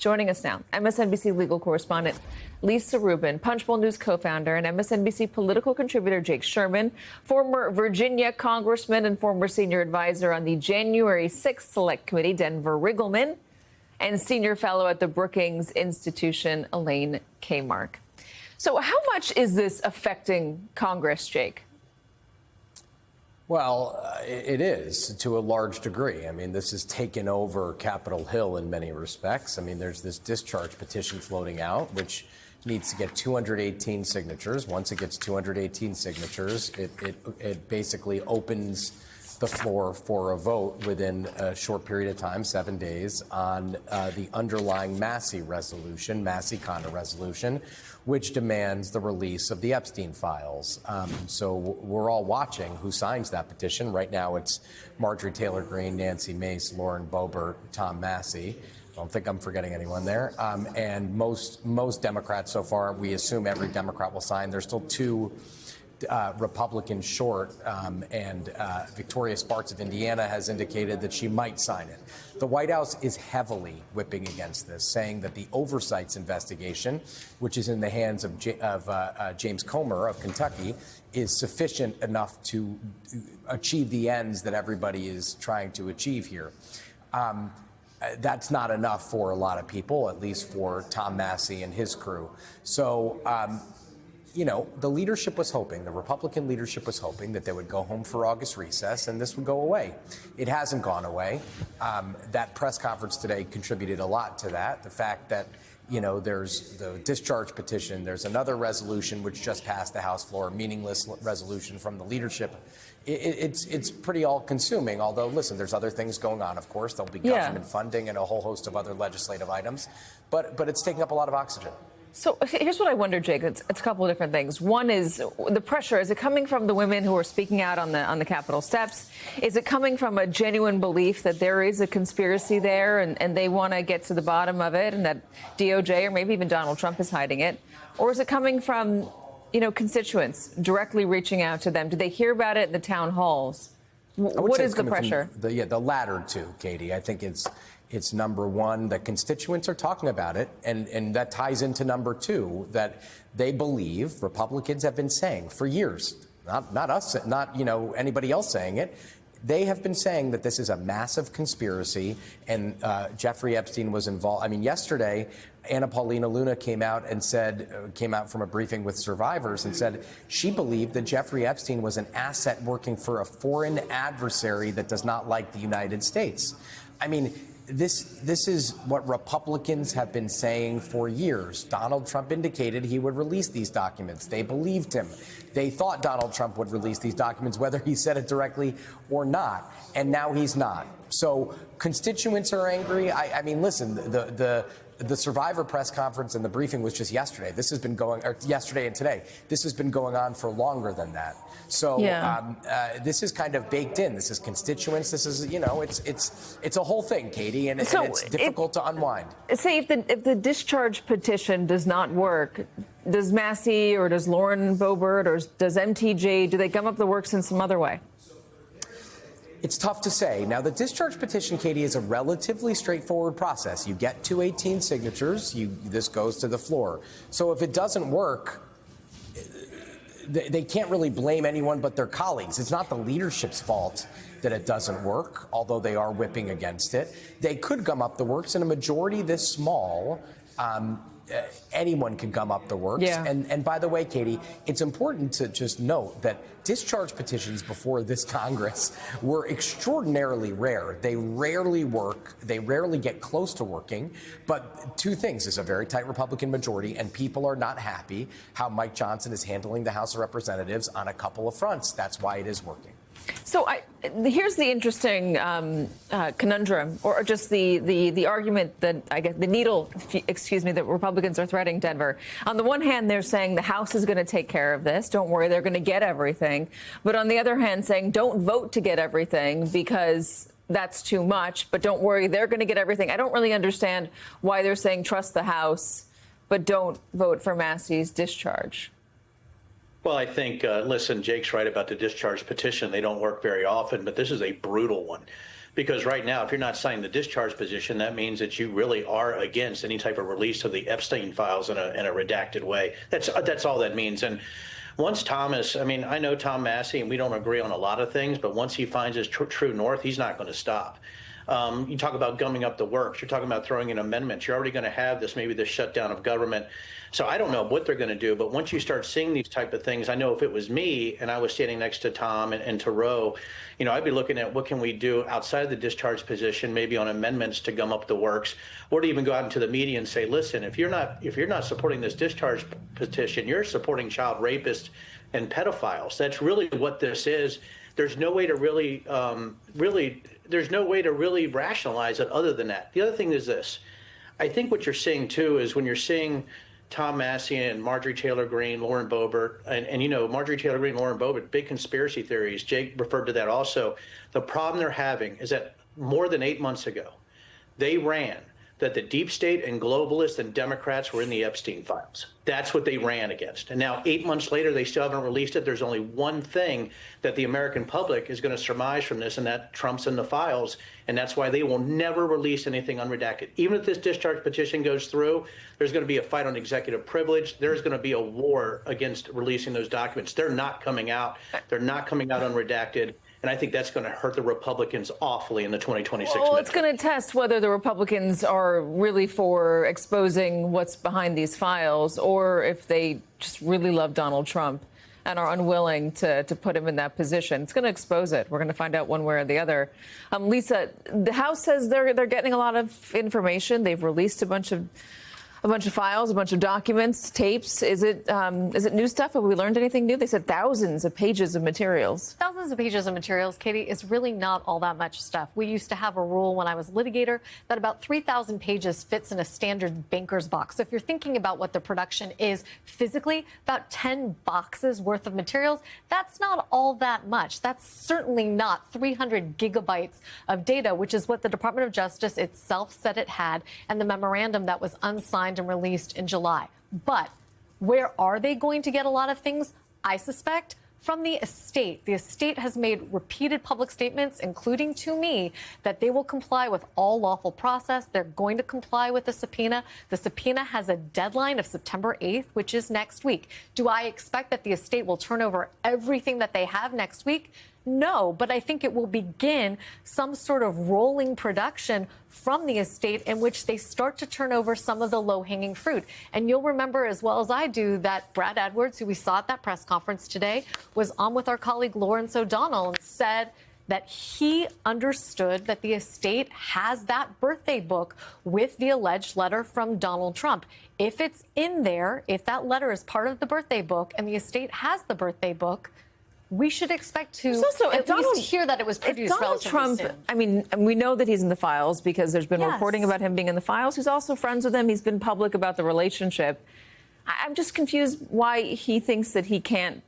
Joining us now, MSNBC legal correspondent Lisa Rubin, Punchbowl News co-founder, and MSNBC political contributor Jake Sherman, former Virginia congressman and former senior advisor on the January 6th Select Committee, Denver Riggleman, and senior fellow at the Brookings Institution, Elaine Kamarck. So how much is this affecting Congress, Jake? Well, it is to a large degree. I mean, this has taken over Capitol Hill in many respects. I mean, there's this discharge petition floating out, which needs to get 218 signatures. Once it gets 218 signatures, it basically opens the floor for a vote within a short period of time, 7 days, on the underlying Massey-Connor resolution, which demands the release of the Epstein files. So we're all watching who signs that petition. Right now it's Marjorie Taylor Greene, Nancy Mace, Lauren Boebert, Tom Massie. I don't think I'm forgetting anyone there. And most Democrats so far, we assume every Democrat will sign. There's still two Republicans short, and Victoria Sparks of Indiana has indicated that she might sign it. The White House is heavily whipping against this, saying that the oversight investigation, which is in the hands of James Comer of Kentucky, is sufficient enough to achieve the ends that everybody is trying to achieve here. That's not enough for a lot of people, at least for Tom Massie and his crew. So, you know, the leadership was hoping, the Republican leadership was hoping that they would go home for August recess and this would go away. It hasn't gone away. That press conference today contributed a lot to that. The fact that, you know, there's the discharge petition, there's another resolution which just passed the House floor, a meaningless resolution from the leadership. It's pretty all-consuming, although, listen, there's other things going on, of course. There'll be government funding and a whole host of other legislative items, but it's taking up a lot of oxygen. So here's what I wonder, Jake. It's a couple of different things. One is the pressure. Is it coming from the women who are speaking out on the Capitol steps? Is it coming from a genuine belief that there is a conspiracy there and they want to get to the bottom of it and that DOJ or maybe even Donald Trump is hiding it? Or is it coming from, you know, constituents directly reaching out to them? Do they hear about it in the town halls? What is the pressure? The latter two, Katie. I think it's number one, that constituents are talking about it, and that ties into number two, that they believe, Republicans have been saying for years, not us, not, you know, anybody else saying it. They have been saying that this is a massive conspiracy, and Jeffrey Epstein was involved. I mean, yesterday, Anna Paulina Luna came out from a briefing with survivors and said she believed that Jeffrey Epstein was an asset working for a foreign adversary that does not like the United States. I mean, this is what Republicans have been saying for years. Donald Trump indicated he would release these documents. They believed him. They thought Donald Trump would release these documents, whether he said it directly or not. And now he's not. So constituents are angry. I mean, listen, the survivor press conference and the briefing was just yesterday. This has been going, or yesterday and today. This has been going on for longer than that. So this is kind of baked in. This is constituents. This is, you know, it's a whole thing, Katie, and it's difficult to unwind. Say if the discharge petition does not work, does Massie or does Lauren Boebert or does MTJ, do they gum up the works in some other way? It's tough to say. Now, the discharge petition, Katie, is a relatively straightforward process. You get 218 signatures, this goes to the floor. So if it doesn't work, they can't really blame anyone but their colleagues. It's not the leadership's fault that it doesn't work, although they are whipping against it. They could gum up the works. In a majority this small, anyone can gum up the works. Yeah. And by the way, Katie, it's important to just note that discharge petitions before this Congress were extraordinarily rare. They rarely work. They rarely get close to working. But two things. There's a very tight Republican majority, and people are not happy how Mike Johnson is handling the House of Representatives on a couple of fronts. That's why it is working. So here's the interesting conundrum, or just the argument that I guess the needle, excuse me, that Republicans are threading Denver. On the one hand, they're saying the House is going to take care of this. Don't worry, they're going to get everything. But on the other hand, saying don't vote to get everything because that's too much. But don't worry, they're going to get everything. I don't really understand why they're saying trust the House, but don't vote for Massey's discharge. Well, I think, listen, Jake's right about the discharge petition. They don't work very often, but this is a brutal one. Because right now, if you're not signing the discharge petition, that means that you really are against any type of release of the Epstein files in a redacted way. That's all that means. And once Thomas, I mean, I know Tom Massie, and we don't agree on a lot of things, but once he finds his true north, he's not going to stop. You talk about gumming up the works. You're talking about throwing in amendments. You're already going to have this shutdown of government. So I don't know what they're going to do. But once you start seeing these type of things, I know if it was me and I was standing next to Tom and to Roe, I'd be looking at what can we do outside of the discharge position, maybe on amendments to gum up the works, or to even go out into the media and say, listen, if you're not supporting this discharge petition, you're supporting child rapists and pedophiles. That's really what this is. There's no way to really rationalize it other than that. The other thing is this. I think what you're seeing, too, is when you're seeing Tom Massie and Marjorie Taylor Greene, Lauren Boebert, and Marjorie Taylor Greene, Lauren Boebert, big conspiracy theories. Jake referred to that also. The problem they're having is that more than 8 months ago, they ran that the deep state and globalists and Democrats were in the Epstein files. That's what they ran against. And now 8 months later, they still haven't released it. There's only one thing that the American public is going to surmise from this, and that Trump's in the files. And that's why they will never release anything unredacted. Even if this discharge petition goes through, there's going to be a fight on executive privilege. There's going to be a war against releasing those documents. They're not coming out. They're not coming out unredacted. And I think that's going to hurt the Republicans awfully in the 2026 midterm. Well, it's going to test whether the Republicans are really for exposing what's behind these files, or if they just really love Donald Trump and are unwilling to put him in that position. It's going to expose it. We're going to find out one way or the other. Lisa, the House says they're getting a lot of information. They've released a bunch of files, a bunch of documents, tapes. Is it new stuff? Have we learned anything new? They said thousands of pages of materials. Thousands of pages of materials, Katie, is really not all that much stuff. We used to have a rule when I was litigator that about 3,000 pages fits in a standard banker's box. So if you're thinking about what the production is physically, about 10 boxes worth of materials, that's not all that much. That's certainly not 300 gigabytes of data, which is what the Department of Justice itself said it had, and the memorandum that was unsigned and released in July. But where are they going to get a lot of things? I suspect from the estate. The estate has made repeated public statements, including to me, that they will comply with all lawful process. They're going to comply with the subpoena. The subpoena has a deadline of September 8th, which is next week. Do I expect that the estate will turn over everything that they have next week? No, but I think it will begin some sort of rolling production from the estate in which they start to turn over some of the low-hanging fruit. And you'll remember as well as I do that Brad Edwards, who we saw at that press conference today, was on with our colleague Lawrence O'Donnell and said that he understood that the estate has that birthday book with the alleged letter from Donald Trump. If it's in there, if that letter is part of the birthday book and the estate has the birthday book, we should expect to at least hear that it was produced relatively soon. I mean, we know that he's in the files because there's been reporting about him being in the files. He's also friends with him. He's been public about the relationship. I'm just confused why he thinks that he can't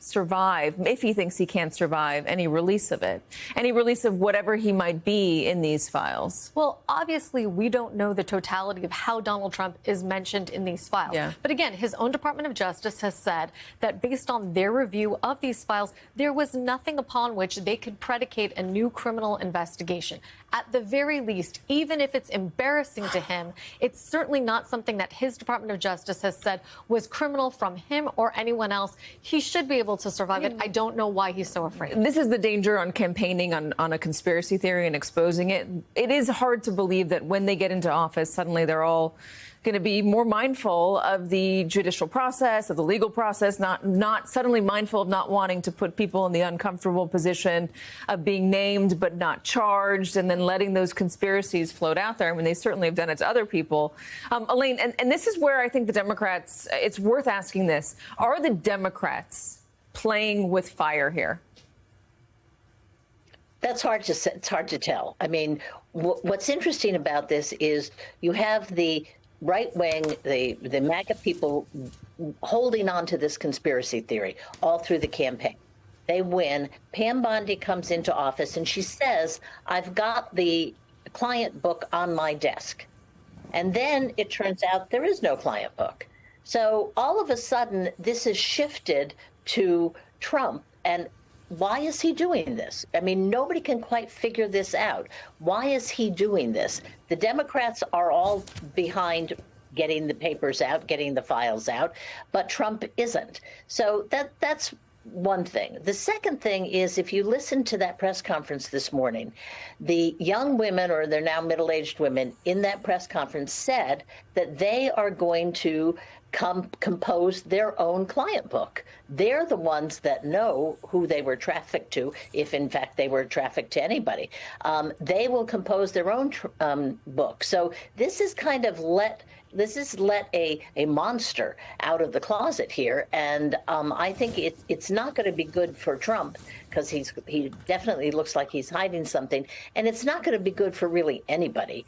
survive, if he thinks he can't survive any release of it, any release of whatever he might be in these files. Well, obviously, we don't know the totality of how Donald Trump is mentioned in these files. Yeah. But again, his own Department of Justice has said that based on their review of these files, there was nothing upon which they could predicate a new criminal investigation. At the very least, even if it's embarrassing to him, it's certainly not something that his Department of Justice has said was criminal from him or anyone else. He should be able to survive it. I don't know why he's so afraid. This is the danger on campaigning on a conspiracy theory and exposing it. It is hard to believe that when they get into office, suddenly they're all going to be more mindful of the judicial process, of the legal process, not suddenly mindful of not wanting to put people in the uncomfortable position of being named but not charged, and then letting those conspiracies float out there. I mean, they certainly have done it to other people. Elaine, and this is where I think the Democrats, it's worth asking this. Are the Democrats playing with fire here? It's hard to tell. I mean, what's interesting about this is you have the right wing, the MAGA people holding on to this conspiracy theory all through the campaign. They win. Pam Bondi comes into office and she says, I've got the client book on my desk. And then it turns out there is no client book. So all of a sudden, this is shifted to Trump. And why is he doing this? I mean, nobody can quite figure this out. Why is he doing this? The Democrats are all behind getting the papers out, getting the files out, but Trump isn't. So that's one thing. The second thing is, if you listen to that press conference this morning, the young women, or they're now middle-aged women, in that press conference said that they are going to compose their own client book. They're the ones that know who they were trafficked to, if in fact they were trafficked to anybody. They will compose their own book. So this is kind of let a monster out of the closet here, and I think it's not going to be good for Trump, because he definitely looks like he's hiding something, and it's not going to be good for really anybody.